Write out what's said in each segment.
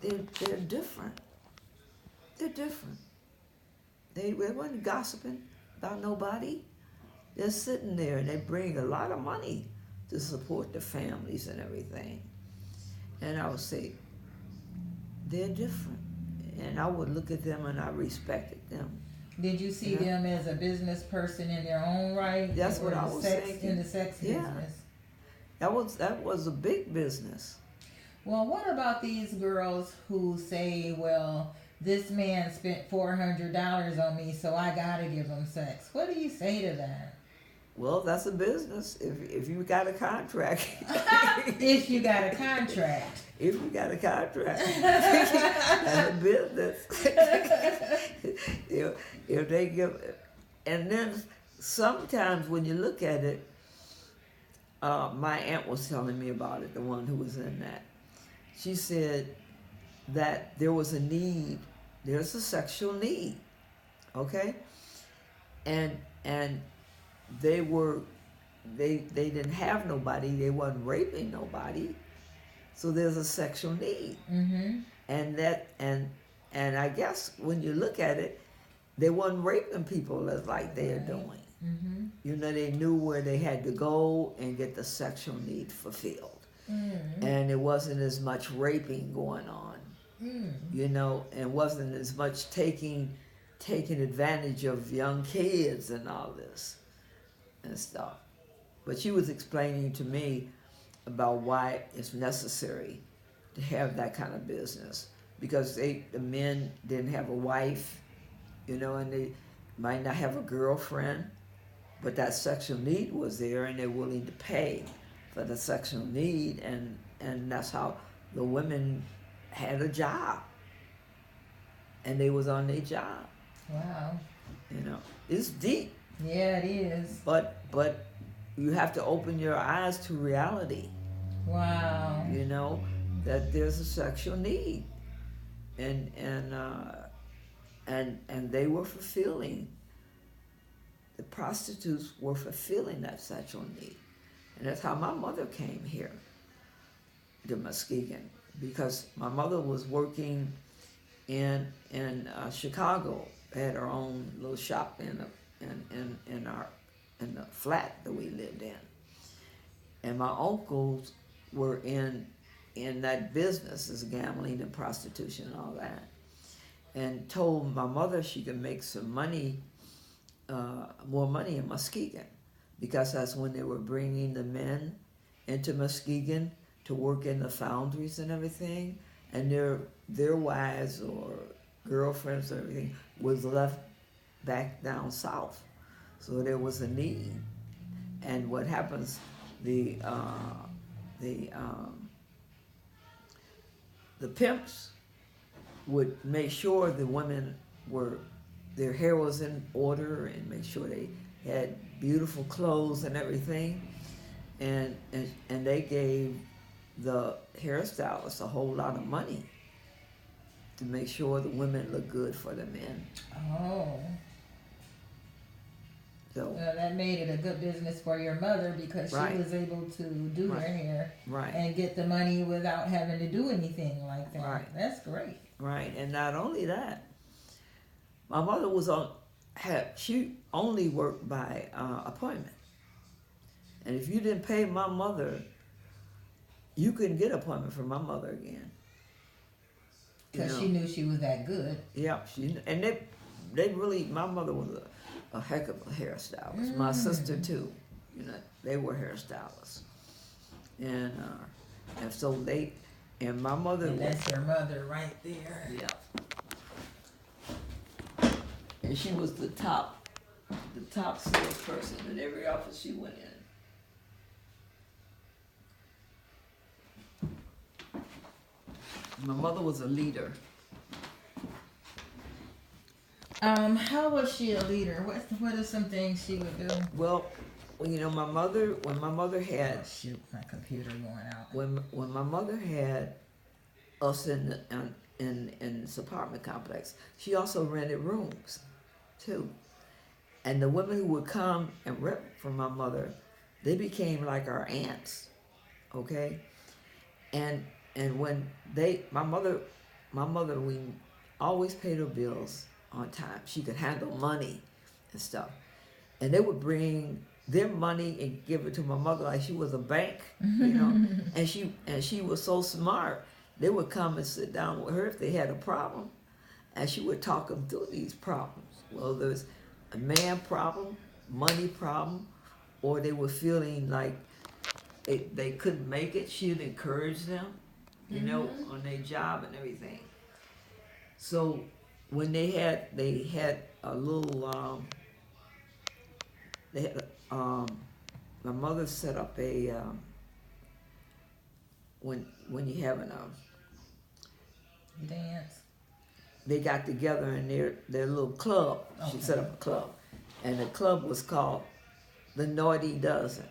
they're different. They're different. They wasn't gossiping about nobody. They're sitting there and they bring a lot of money to support the families and everything. And I would say, they're different. And I would look at them and I respected them. Did you see Yeah. them as a business person in their own right? That's what or I the was sex, thinking. in the sex Yeah. business? That was a big business. Well, what about these girls who say, well, this man spent $400 on me, so I gotta give him sex? What do you say to that? Well, that's a business. If you got a contract. If you got a contract. If you got a contract, that's a business. if they give, and then sometimes when you look at it, my aunt was telling me about it, the one who was in that. She said that there was a need, there's a sexual need, okay? And they didn't have nobody, they wasn't raping nobody, so there's a sexual need. Mm-hmm. And I guess when you look at it, they wasn't raping people as like they're doing. Mm-hmm. You know, they knew where they had to go and get the sexual need fulfilled. Mm-hmm. And it wasn't as much raping going on, you know, and wasn't as much taking advantage of young kids and all this and stuff. But she was explaining to me about why it's necessary to have that kind of business, because the men didn't have a wife, you know, and they might not have a girlfriend, but that sexual need was there and they're willing to pay for the sexual need, and that's how the women had a job and they was on their job. Wow. You know, it's deep. Yeah, it is. But you have to open your eyes to reality. Wow. You know, that there's a sexual need, and they were fulfilling. The prostitutes were fulfilling that sexual need, and that's how my mother came here to Muskegon, because my mother was working in Chicago, had her own little shop in the flat that we lived in, and my uncles were in that business, as gambling and prostitution and all that, and told my mother she could make some money, more money in Muskegon, because that's when they were bringing the men into Muskegon to work in the foundries and everything, and their wives or girlfriends or everything was left back down south. So there was a need. And what happens, the pimps would make sure the women their hair was in order and make sure they had beautiful clothes and everything. And they gave the hairstylists a whole lot of money to make sure the women looked good for the men. Oh. So Well, that made it a good business for your mother, because she Right. was able to do her hair right, and get the money without having to do anything like that. Right. That's great. right. And not only that, my mother she only worked by appointment. And if you didn't pay my mother, you couldn't get an appointment for my mother again. You Because know? she knew she was that good. Yeah, and they really, my mother was a heck of a hairstylist. My sister too, you know, they were hairstylists, and so and my mother. And that's your mother right there. Yeah. And she was the top salesperson in every office she went in. My mother was a leader. How was she a leader? What are some things she would do? Well, you know, when my mother had Shoot, my computer going out. when my mother had us in this apartment complex, she also rented rooms too. And the women who would come and rent from my mother, they became like our aunts, okay? And when my mother my mother, we always paid her bills on time. She could handle money and stuff. And they would bring their money and give it to my mother like she was a bank, you know. And she was so smart. They would come and sit down with her if they had a problem, and she would talk them through these problems. Well, there's a man problem, money problem, or they were feeling like they couldn't make it. She'd encourage them, you know, on their job and everything. So when they had a little they had my mother set up a when you having a dance. They got together in their little club. Okay. She set up a club, and the club was called the Naughty Dozen.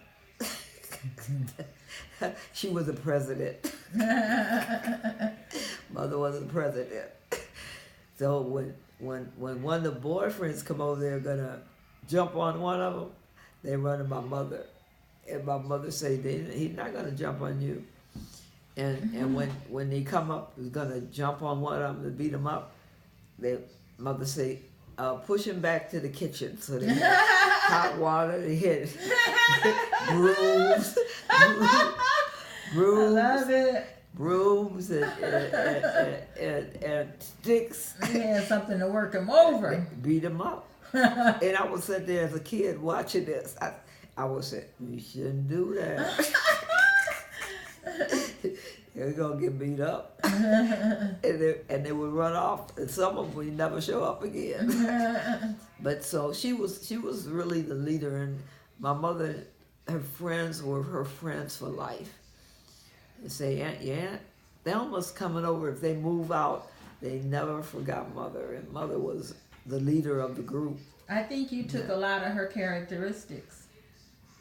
She was the president. Mother was the president. So when one of the boyfriends come over there gonna jump on one of them, they run to my mother, and my mother say he's not gonna jump on you. And when they come up, he's gonna jump on one of them to beat him up. Their mother say, push him back to the kitchen. So they had hot water, they had brooms, I love it. Brooms and sticks. You had something to work him over. Beat him up. And I would sit there as a kid watching this. I would say, you shouldn't do that. You're going to get beat up. And they would run off. And some of them would never show up again. But so she was really the leader. And my mother, her friends were her friends for life. They say, Aunt, they almost coming over. If they move out, they never forgot Mother. And Mother was the leader of the group. I think you took a lot of her characteristics.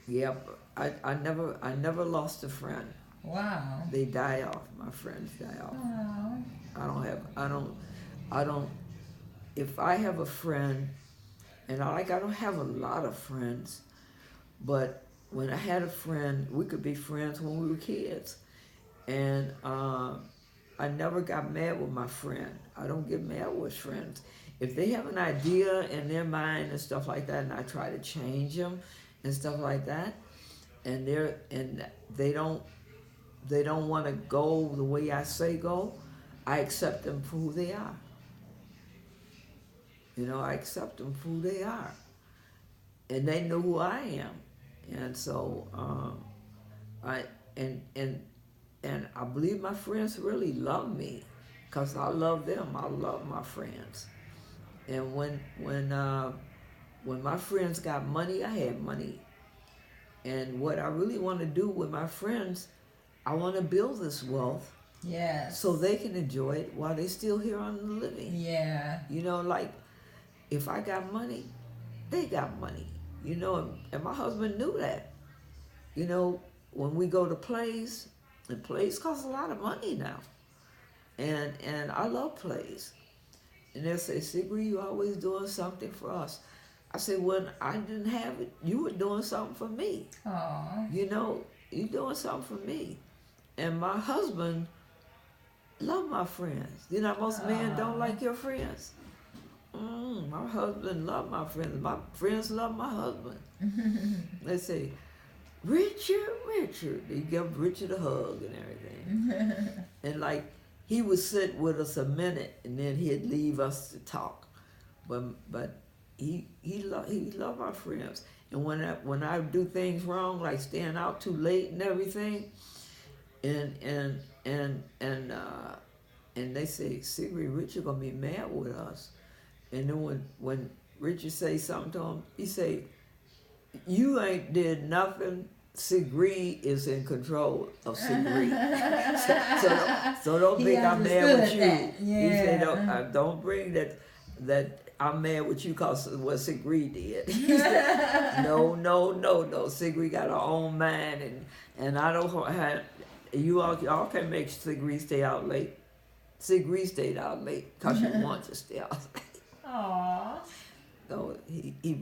Yep. I never lost a friend. Wow. They die off. My friends die off. Wow. I don't, if I have a friend, and I don't have a lot of friends, but when I had a friend, we could be friends when we were kids. And I never got mad with my friend. I don't get mad with friends. If they have an idea in their mind and stuff like that, and I try to change them and stuff like that, and they don't want to go the way I say go, I accept them for who they are. You know, I accept them for who they are, and they know who I am, and so and I believe my friends really love me, because I love them. I love my friends. And when my friends got money, I had money. And what I really want to do with my friends, I want to build this wealth. Yes. So they can enjoy it while they're still here on the living. Yeah. You know, like, if I got money, they got money. You know, and my husband knew that. You know, when we go to plays, and plays cost a lot of money now. And I love plays. And they'll say, Ciggzree, you always doing something for us. I said, when I didn't have it, you were doing something for me. Aww. You know, you doing something for me. And my husband love my friends. You know, most men don't like your friends. My husband love my friends. My friends love my husband. They say, Richard. They give Richard a hug and everything. And like, he would sit with us a minute and then he'd leave us to talk. But he loved our friends. And when I do things wrong, like staying out too late and everything, and they say, Ciggzree, Richard gonna be mad with us. And then when Richard say something to him, he say, you ain't did nothing. Ciggzree is in control of Ciggzree. so don't think I'm mad with you. That. Yeah. He said, don't bring that I'm mad with you because of what Ciggzree did. He said, no. Ciggzree got her own mind, and I don't have, you all can make Ciggzree stay out late. Ciggzree stayed out late because you want to stay out late. Aww. So he